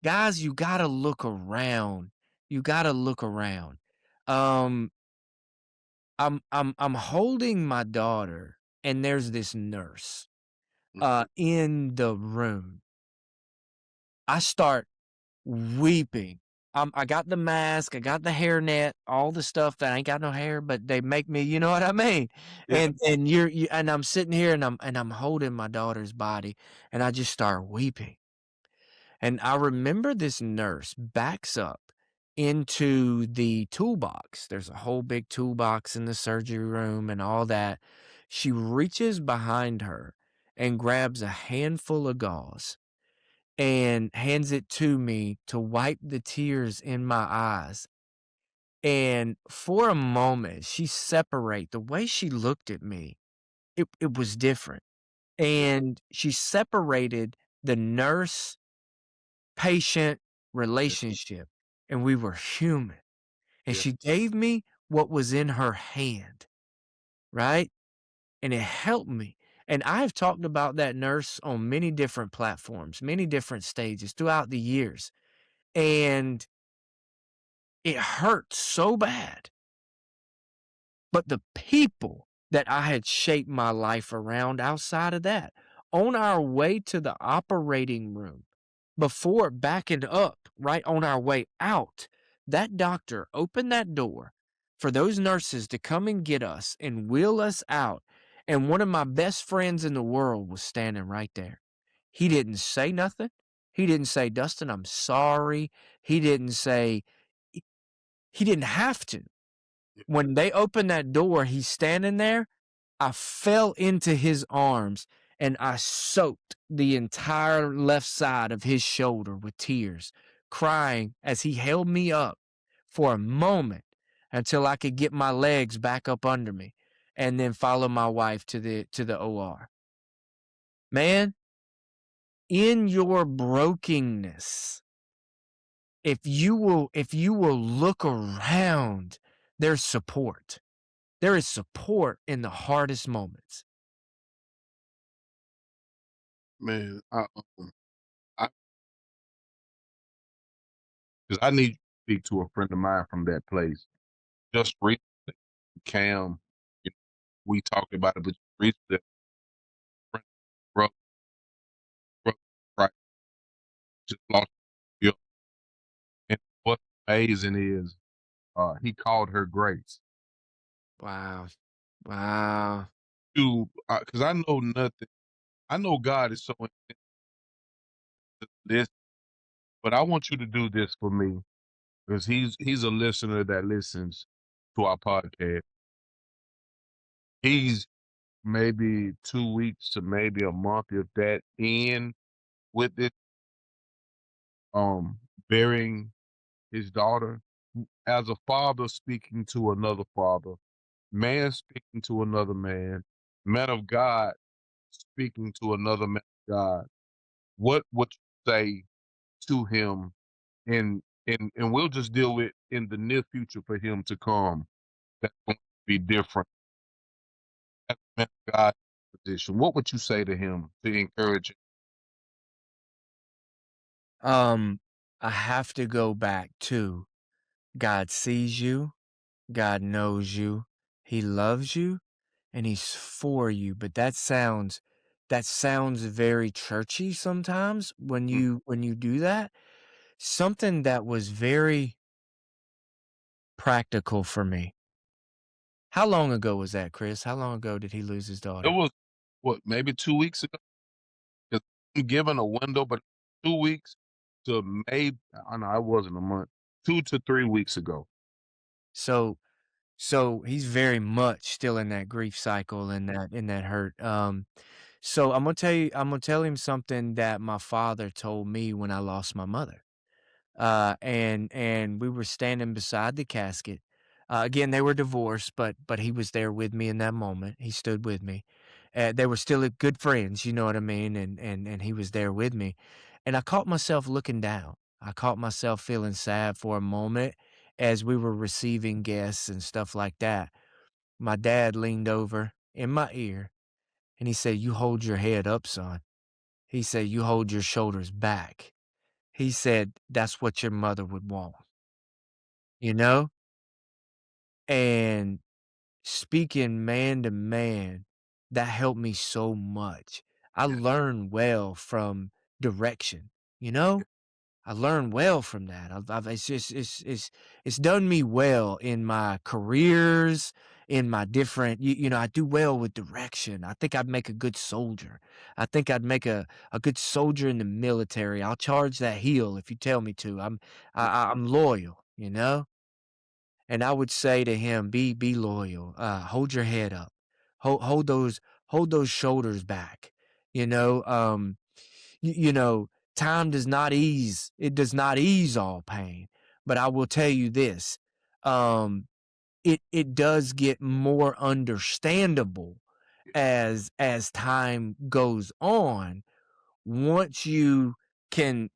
Guys, you got to look around. You got to look around. Um I'm holding my daughter and there's this nurse in the room. I start weeping. I got the mask, I got the hairnet, all the stuff that I ain't got no hair, but they make me, you know what I mean? Yeah. And I'm sitting here and I'm holding my daughter's body and I just start weeping. And I remember this nurse backs up into the toolbox. There's a whole big toolbox in the surgery room and all that. She reaches behind her and grabs a handful of gauze and hands it to me to wipe the tears in my eyes. And for a moment, the way she looked at me, it was different. And she separated the nurse patient Yeah. relationship, and we were human. And Yeah. she gave me what was in her hand, right? And it helped me. And I've talked about that nurse on many different platforms, many different stages throughout the years. And it hurt so bad. But the people that I had shaped my life around outside of that, on our way to the operating room, before backing up, right on our way out, that doctor opened that door for those nurses to come and get us and wheel us out. And one of my best friends in the world was standing right there. He didn't say nothing. He didn't say, Dustin, I'm sorry. He didn't say, he didn't have to. Yeah. When they opened that door, he's standing there. I fell into his arms and I soaked the entire left side of his shoulder with tears, crying as he held me up for a moment until I could get my legs back up under me and then follow my wife to the OR. Man, in your brokenness, if you will look around, there's support. There is support in the hardest moments. Man, I, because I need to speak to a friend of mine from that place. Just recently, Cam, you know, we talked about it, but just recently, a friend, brother, brother, right, just lost his will. And what's amazing is, he called her Grace. Wow. Wow. Because I know nothing. I know God is so into this, but I want you to do this for me because he's a listener that listens to our podcast. He's maybe 2 weeks to maybe a month, if that, in with it, burying his daughter. As a father speaking to another father, man speaking to another man of God speaking to another man of God. What would you say to him? And we'll just deal with in the near future for him to come. That's going to be different. As a man of God position, what would you say to him to encourage him? Um, I have to go back to God sees you, God knows you, He loves you, and He's for you. But that sounds very churchy sometimes when Mm. you do that. Something that was very practical for me. How long ago was that, Chris? How long ago did he lose his It daughter? was what, maybe 2 weeks ago. 'Cause I'm given a window, but 2 weeks to maybe, I know it wasn't a month, 2 to 3 weeks ago. So so he's very much still in that grief cycle and that hurt. So I'm gonna tell him something that my father told me when I lost my mother. And we were standing beside the casket. Again, they were divorced, but he was there with me in that moment. He stood with me. They were still good friends, you know what I mean? And he was there with me. And I caught myself looking down. I caught myself feeling sad for a moment as we were receiving guests and stuff like that. My dad leaned over in my ear and he said, "You hold your head up, son." He said, "You hold your shoulders back." He said, "That's what your mother would want." You know? And speaking man to man, that helped me so much. I Yeah, learned well from direction, you know? I learned well from that. I've it's just it's done me well in my careers, in my different I do well with direction. I think I'd make a good soldier. I think I'd make a good soldier in the military. I'll charge that heel if you tell me to. yeah, I'm loyal, you know? And I would say to him, be loyal. Hold your head up. Hold those shoulders back. You know, you know time does not ease. It does not ease all pain. But I will tell you this, um, it does get more understandable as time goes on, once you can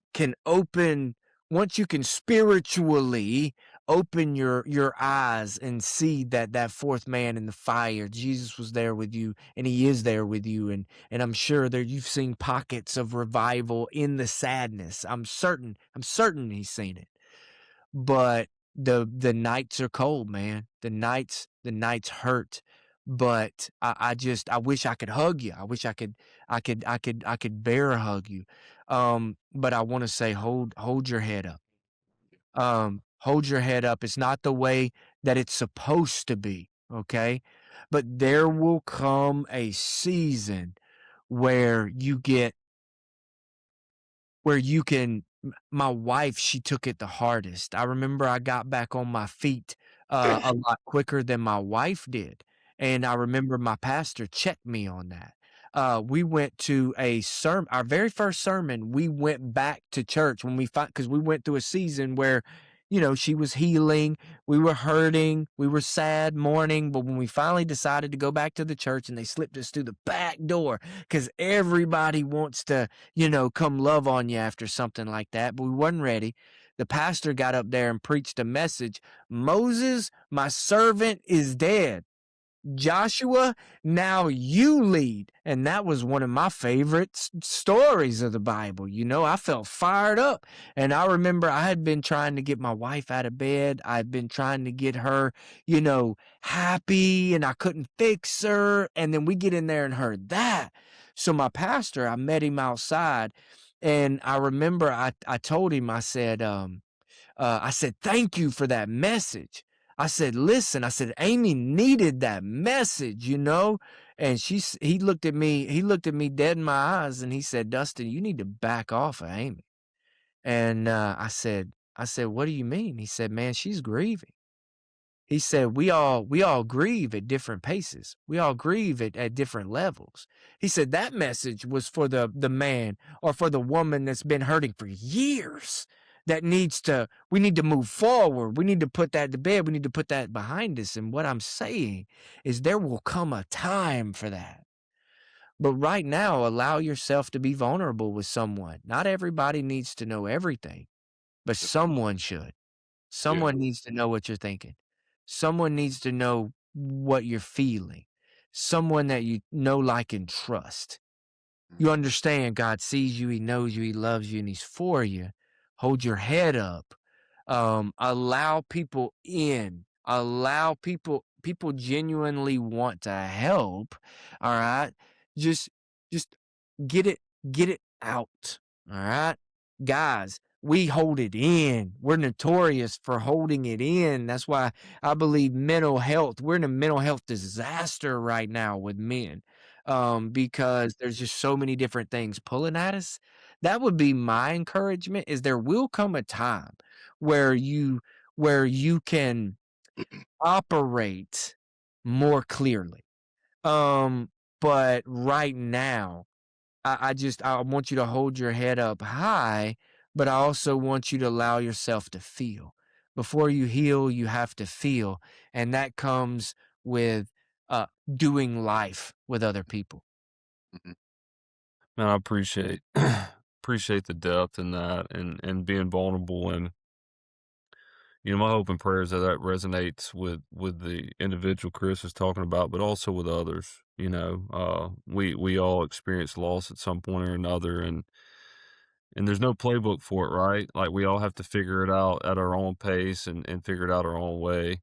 open once you can spiritually open your eyes and see that that fourth man in the fire, Jesus was there with you, and he is there with you, and I'm sure that you've seen pockets of revival in the sadness. I'm certain he's seen it. But the nights are cold, man. The nights hurt. But I wish I could hug you. I wish I could bear hug you. But I want to say hold your head up. Hold your head up. It's not the way that it's supposed to be, okay? But there will come a season where you get where you can my wife, she took it the hardest. I remember I got back on my feet, a lot quicker than my wife did, and I remember my pastor checked me on that. We went to a sermon, our very first sermon, we went back to church when because we went through a season where, she was healing, we were hurting, we were sad, mourning, but when we finally decided to go back to the church and they slipped us through the back door, because everybody wants to come love on you after something like that. But we wasn't ready. The pastor got up there and preached a message. Moses, my servant, is dead. Joshua, now you lead. And that was one of my favorite stories of the Bible. I felt fired up. And I remember I had been trying to get my wife out of bed. I'd been trying to get her, happy, and I couldn't fix her. And then we get in there and heard that. So my pastor, I met him outside, and I remember I told him, I said, thank you for that message. I said, listen, I said, Amy needed that message. And he looked at me dead in my eyes, and he said, Dustin, you need to back off of Amy. And I said, what do you mean? He said, man, she's grieving. He said, we all grieve at different paces. We all grieve at different levels. He said that message was for the man or for the woman that's been hurting for years, we need to move forward. We need to put that to bed. We need to put that behind us. And what I'm saying is there will come a time for that. But right now, allow yourself to be vulnerable with someone. Not everybody needs to know everything, but someone should. Yeah. Someone needs to know what you're thinking. Someone needs to know what you're feeling. Someone that you know, like, and trust. You understand God sees you, he knows you, he loves you, and he's for you. Hold your head up. Allow people in. Allow people genuinely want to help. All right. Just get it get it out. All right. Guys, we hold it in. We're notorious for holding it in. That's why I believe mental health, we're in a mental health disaster right now with men. Because there's just so many different things pulling at us. That would be my encouragement, is there will come a time where you can operate more clearly. But right now, I want you to hold your head up high, but I also want you to allow yourself to feel. Before you heal, you have to feel, and that comes with doing life with other people. Mhm. Man, I appreciate appreciate the depth in that and being vulnerable. And my hope and prayer is that that resonates with the individual Chris is talking about, but also with others. We all experience loss at some point or another, and there's no playbook for it, right? Like, we all have to figure it out at our own pace and figure it out our own way.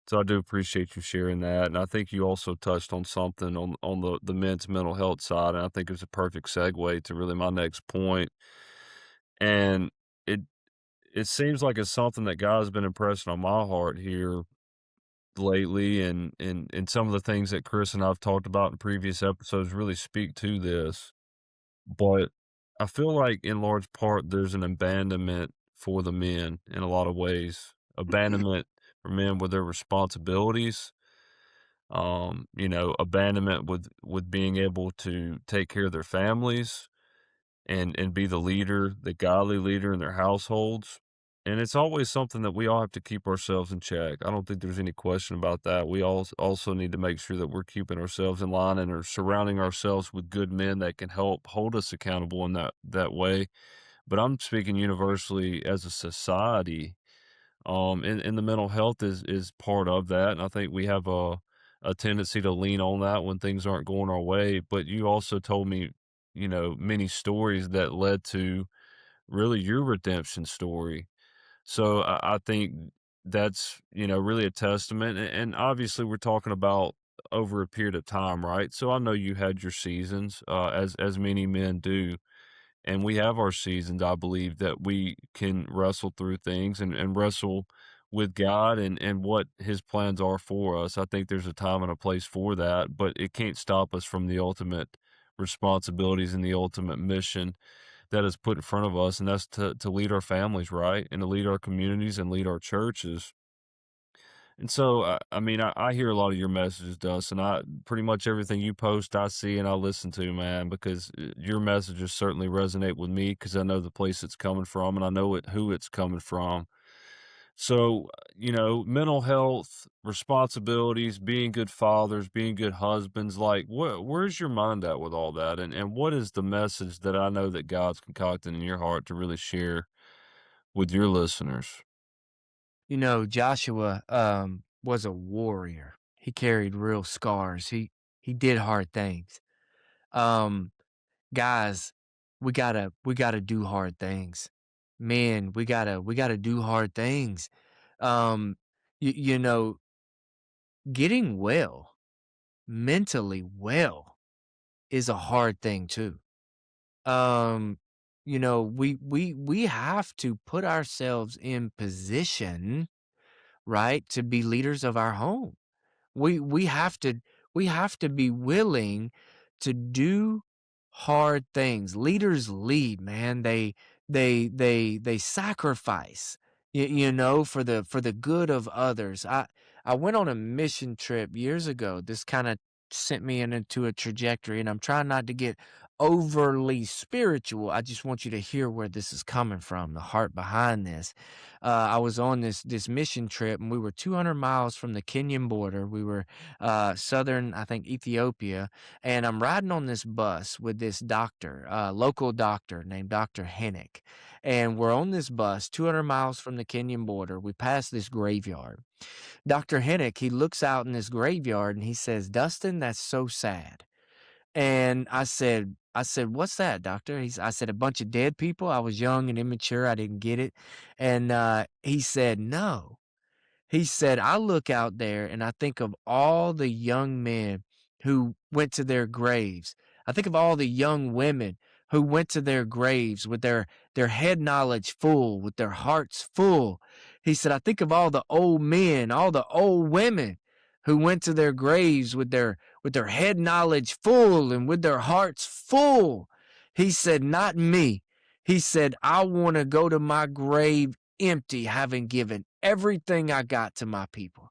So I do appreciate you sharing that. And I think you also touched on something on the men's mental health side. And I think it's a perfect segue to really my next point. And it it seems like it's something that God's been impressing on my heart here lately, and some of the things that Chris and I've talked about in previous episodes really speak to this. But I feel like in large part there's an abandonment for the men in a lot of ways. Abandonment for men with their responsibilities, abandonment with being able to take care of their families, and be the leader, the godly leader in their households. And it's always something that we all have to keep ourselves in check. I don't think there's any question about that. We all also need to make sure that we're keeping ourselves in line and are surrounding ourselves with good men that can help hold us accountable in that way. But I'm speaking universally as a society, and the mental health is part of that, and I think we have a tendency to lean on that when things aren't going our way. But you also told me, many stories that led to really your redemption story. So I think that's, really a testament. And obviously we're talking about over a period of time, right? So I know you had your seasons, as many men do. And we have our seasons, I believe, that we can wrestle through things and wrestle with God and what his plans are for us. I think there's a time and a place for that, but it can't stop us from the ultimate responsibilities and the ultimate mission that is put in front of us, and that's to lead our families right and to lead our communities and lead our churches. And so, I mean, I hear a lot of your messages, Dustin. I pretty much everything you post, I see and I listen to, man, because your messages certainly resonate with me because I know the place it's coming from and I know who it's coming from. So, mental health, responsibilities, being good fathers, being good husbands, like where's your mind at with all that? And what is the message that I know that God's concocted in your heart to really share with your listeners? Joshua was a warrior. He carried real scars. He did hard things. Um, Guys, we gotta do hard things. Men, we gotta do hard things. Um, you, you know, Getting well, mentally well, is a hard thing too. Um, we have to put ourselves in position, right, to be leaders of our home. We have to be willing to do hard things. Leaders lead, man. They sacrifice, for the good of others. I went on a mission trip years ago. This kind of sent me into a trajectory, and I'm trying not to get overly spiritual. I just want you to hear where this is coming from, the heart behind this. I was on this mission trip, and we were 200 miles from the Kenyan border. We were southern, I think, Ethiopia, and I'm riding on this bus with this doctor, local doctor named Dr. Hennick, and we're on this bus 200 miles from the Kenyan border. We pass this graveyard. Dr. Hennick, he looks out in this graveyard and he says, "Dustin, that's so sad." And I said, "What's that, doctor?" I said, "A bunch of dead people." I was young and immature. I didn't get it. And he said, "No." He said, "I look out there and I think of all the young men who went to their graves. I think of all the young women who went to their graves with their head knowledge full, with their hearts full." He said, "I think of all the old men, all the old women who went to their graves with their head knowledge full and with their hearts full." He said, "Not me." He said, "I want to go to my grave empty, having given everything I got to my people."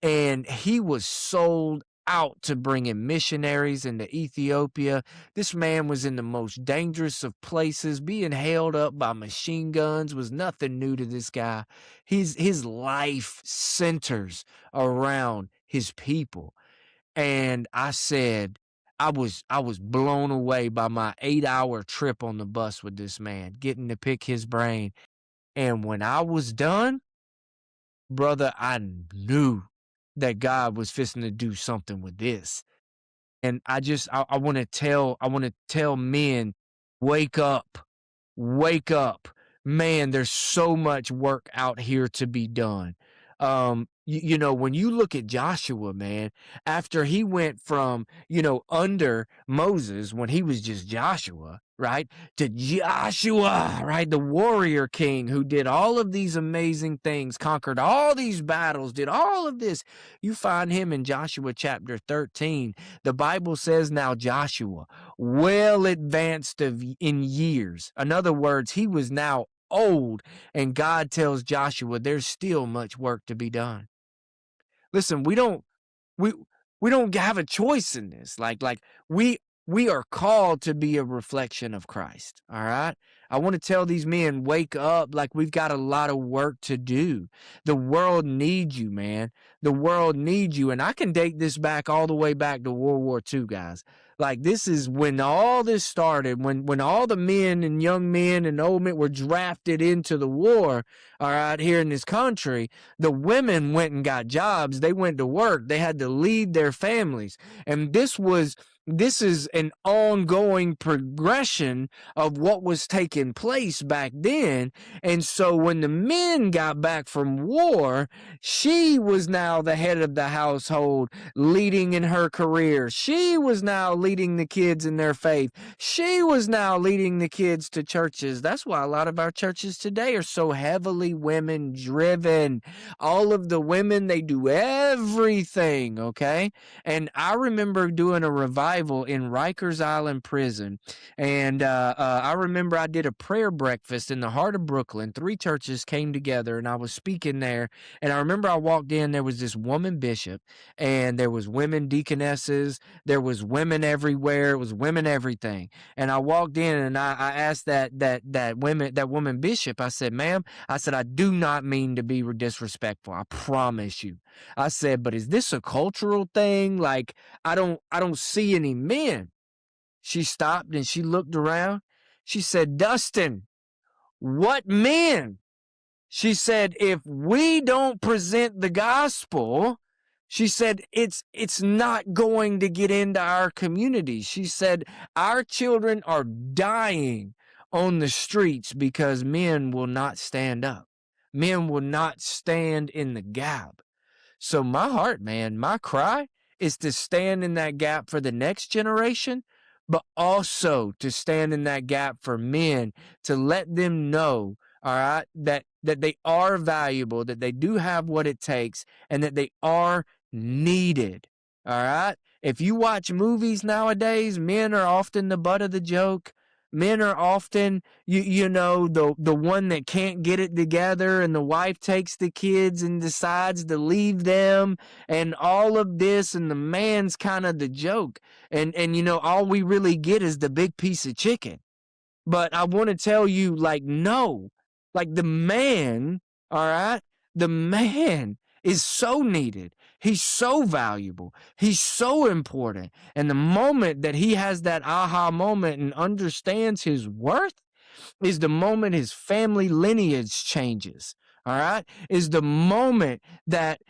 And he was sold out to bringing missionaries into Ethiopia. This man was in the most dangerous of places. Being held up by machine guns was nothing new to this guy. His life centers around his people. And I was blown away by my 8-hour trip on the bus with this man, getting to pick his brain. And when I was done, brother, I knew that God was fixing to do something with this. And I want to tell men, wake up. Wake up. Man, there's so much work out here to be done. When you look at Joshua, man, after he went from, under Moses when he was just Joshua, right, to Joshua, right, the warrior king who did all of these amazing things, conquered all these battles, did all of this. You find him in Joshua chapter 13. The Bible says, "Now Joshua, well advanced in years." In other words, he was now old, and God tells Joshua, "There's still much work to be done." Listen, we we don't have a choice in this. Like we we are called to be a reflection of Christ. All right. I want to tell these men, wake up. Like, we've got a lot of work to do. The world needs you, man. The world needs you. And I can date this back all the way back to World War II, guys. Like, this is when all this started, when all the men and young men and old men were drafted into the war, all right, here in this country. The women went and got jobs. They went to work. They had to lead their families. And this is an ongoing progression of what was taking place back then. And so when the men got back from war, she was now the head of the household, leading in her career. She was now leading the kids in their faith. She was now leading the kids to churches. That's why a lot of our churches today are so heavily women driven. All of the women, they do everything, okay? And I remember doing a revival in Rikers Island Prison. And I remember I did a prayer breakfast in the heart of Brooklyn. 3 churches came together, and I was speaking there. And I remember I walked in, there was this woman bishop, and there was women deaconesses. There was women everywhere. It was women everything. And I walked in, and I asked that woman bishop, I said, ma'am, I said, I do not mean to be disrespectful. I promise you. I said, but is this a cultural thing? Like, I don't see any men. She stopped and she looked around. She said, Dustin, what men? She said, if we don't present the gospel, she said, it's not going to get into our community. She said, our children are dying on the streets because men will not stand up. Men will not stand in the gap. So my heart, man, my cry is to stand in that gap for the next generation, but also to stand in that gap for men, to let them know, all right, that they are valuable, that they do have what it takes, and that they are needed. All right. If you watch movies nowadays, men are often the butt of the joke. Men are often, the one that can't get it together, and the wife takes the kids and decides to leave them, and all of this, and the man's kind of the joke. And all we really get is the big piece of chicken. But I want to tell you, like, no, like, the man, all right, the man is so needed. He's so valuable. He's so important. And the moment that he has that aha moment and understands his worth is the moment his family lineage changes. All right, is the moment that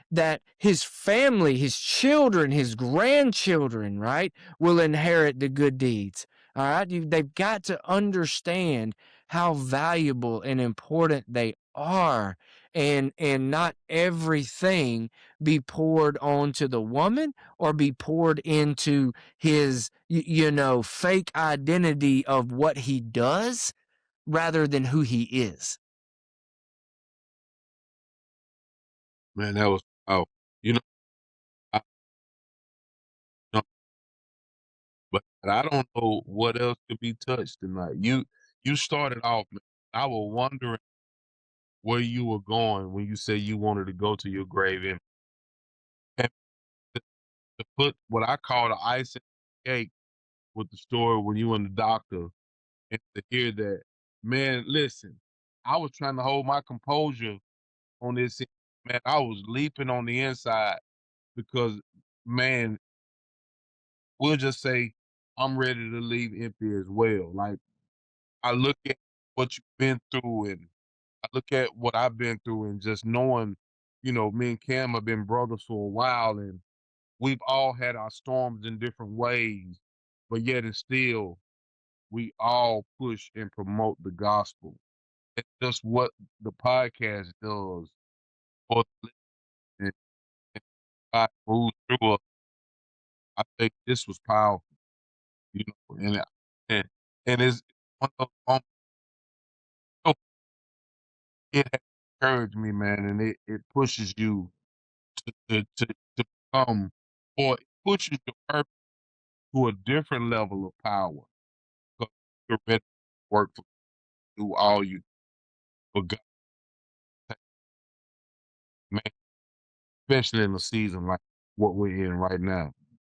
his family, his children, his grandchildren, right, will inherit the good deeds. All right, they've got to understand how valuable and important they are, and not everything be poured onto the woman or be poured into his fake identity of what he does rather than who he is. Man, that was you know, I, no, but I don't know what else could be touched tonight. You started off, man. I was wondering where you were going when you said you wanted to go to your grave, and to put what I call the icing on the cake with the story when you and the doctor, and to hear that, man, listen, I was trying to hold my composure on this, man. I was leaping on the inside because, man, we'll just say I'm ready to leave empty as well. Like, I look at what you've been through, and I look at what I've been through, and just knowing, me and Cam have been brothers for a while, and we've all had our storms in different ways, but yet and still we all push and promote the gospel. It's just what the podcast does for the listener, and God moves through us. I think this was powerful, and and and it's one of those moments, so it has encouraged me, man, and it pushes you to become, or it pushes your purpose to a different level of power. Because you're meant to work for, do all you for God, man, especially in a season like what we're in right now.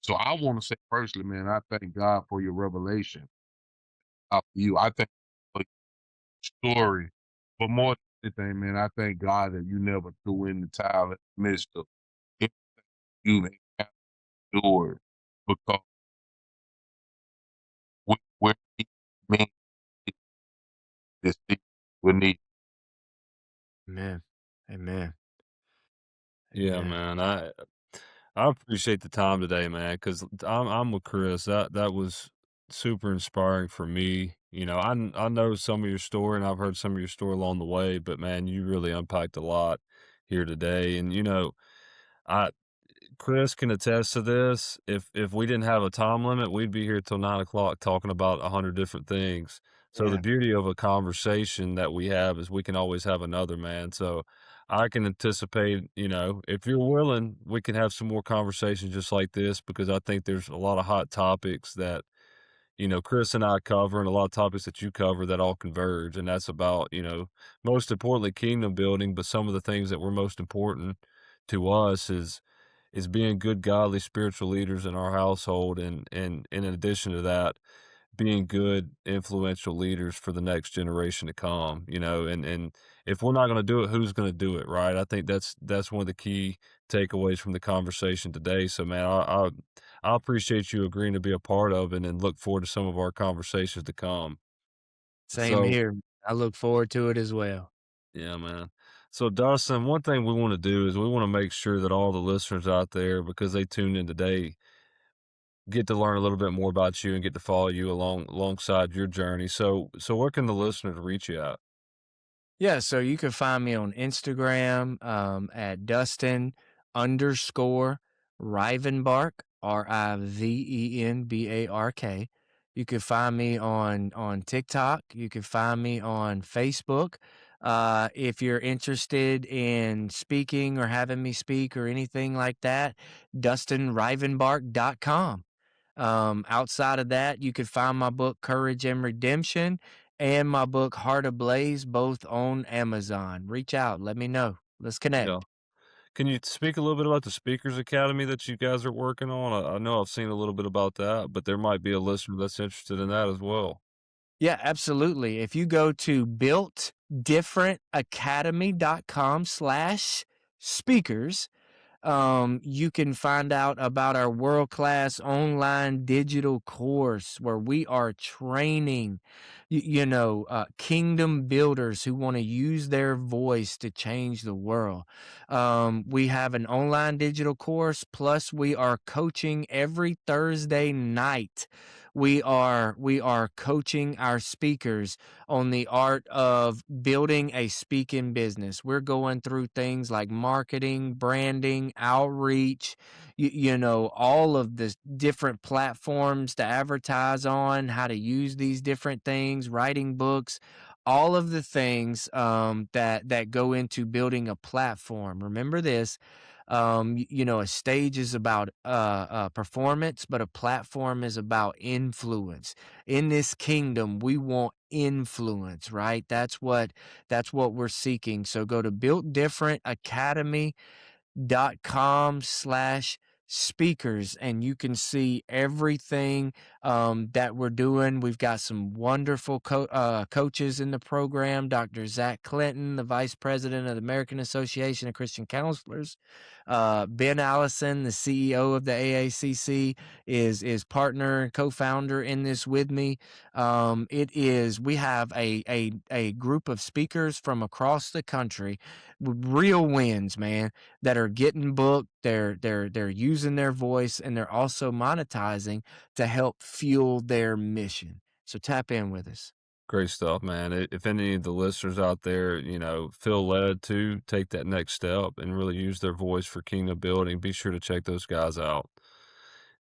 So I want to say personally, man, I thank God for your revelation of you. I thank for your story. But more than anything, man, I thank God that you never threw in the towel in the midst of it. You endured because we're men this season. We need. Amen. Amen. Yeah, Amen. man. I appreciate the time today, man, because I'm with Chris. That was super inspiring for me. You know, I know some of your story, and I've heard some of your story along the way, but man, you really unpacked a lot here today. And you know, I Chris can attest to this. If we didn't have a time limit, we'd be here till 9 o'clock talking about 100 different things. So the Yeah. beauty of a conversation that we have is we can always have another, man. So I can anticipate, you know, if you're willing, we can have some more conversations just like this because I think there's a lot of hot topics that Chris and I cover and a lot of topics that you cover that all converge. And that's about, most importantly, kingdom building. But some of the things that were most important to us is being good, godly, spiritual leaders in our household. And in addition to that, being good, influential leaders for the next generation to come, and if we're not going to do it, who's going to do it? Right. I think that's one of the key takeaways from the conversation today. So man, I appreciate you agreeing to be a part of it and look forward to some of our conversations to come. Same So, here. I look forward to it as well. yeah, man. So, Dustin, one thing we want to do is we want to make sure that all the listeners out there, because they tuned in today, get to learn a little bit more about you and get to follow you alongside your journey. So where can the listeners reach you at? Yeah, so you can find me on Instagram at Dustin underscore Rivenbark, Rivenbark. You can find me on TikTok. You can find me on Facebook. If you're interested in speaking or having me speak or anything like that, DustinRivenbark.com. Outside of that, you could find my book, Courage and Redemption, and my book, Heart Ablaze, both on Amazon. Reach out. Let me know. Let's Yeah. connect. Can you speak a little bit about the Speakers Academy that you guys are working on? I know I've seen a little bit about that, but there might be a listener that's interested in that as well. Yeah, absolutely. If you go to builtdifferentacademy.com/speakers, you can find out about our world-class online digital course where we are training, kingdom builders who want to use their voice to change the world. We have an online digital course, plus we are coaching every Thursday night. We are coaching our speakers on the art of building a speaking business. We're going through things like marketing, branding, outreach, all of the different platforms to advertise on, how to use these different things, writing books, all of the things that go into building a platform. Remember this. A stage is about performance, but a platform is about influence. In this kingdom, we want influence, right? That's what we're seeking. So go to builtdifferentacademy.com/speakers and you can see everything that we're doing. We've got some wonderful coaches in the program. Dr. Zach Clinton, the vice president of the American Association of Christian Counselors. Ben Allison, the CEO of the AACC, is partner and co-founder in this with me. We have a group of speakers from across the country with real wins, man, that are getting booked. They're using their voice and they're also monetizing to help fuel their mission. So tap in with us. Great stuff, man. If any of the listeners out there, feel led to take that next step and really use their voice for kingdom building, be sure to check those guys out.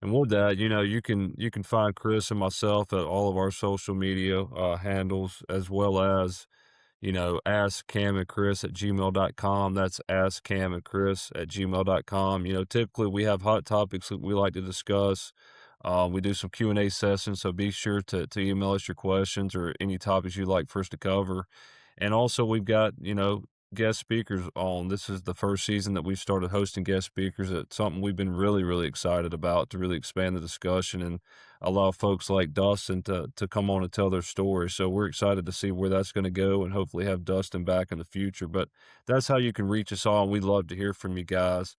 And with that, you can find Chris and myself at all of our social media handles, as well as ask Cam and Chris at gmail.com. That's ask Cam and Chris at gmail.com. Typically we have hot topics that we like to discuss. We do some Q&A sessions, so be sure to email us your questions or any topics you'd like for us to cover. And also we've got, guest speakers on. This is the first season that we've started hosting guest speakers. It's something we've been really, really excited about to really expand the discussion and allow folks like Dustin to come on and tell their story. So we're excited to see where that's going to go and hopefully have Dustin back in the future. But that's how you can reach us all. And we'd love to hear from you guys.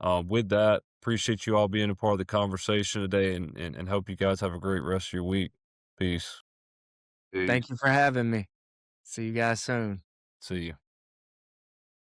With that, appreciate you all being a part of the conversation today and hope you guys have a great rest of your week. Peace. Thank you for having me. See you guys soon. See you.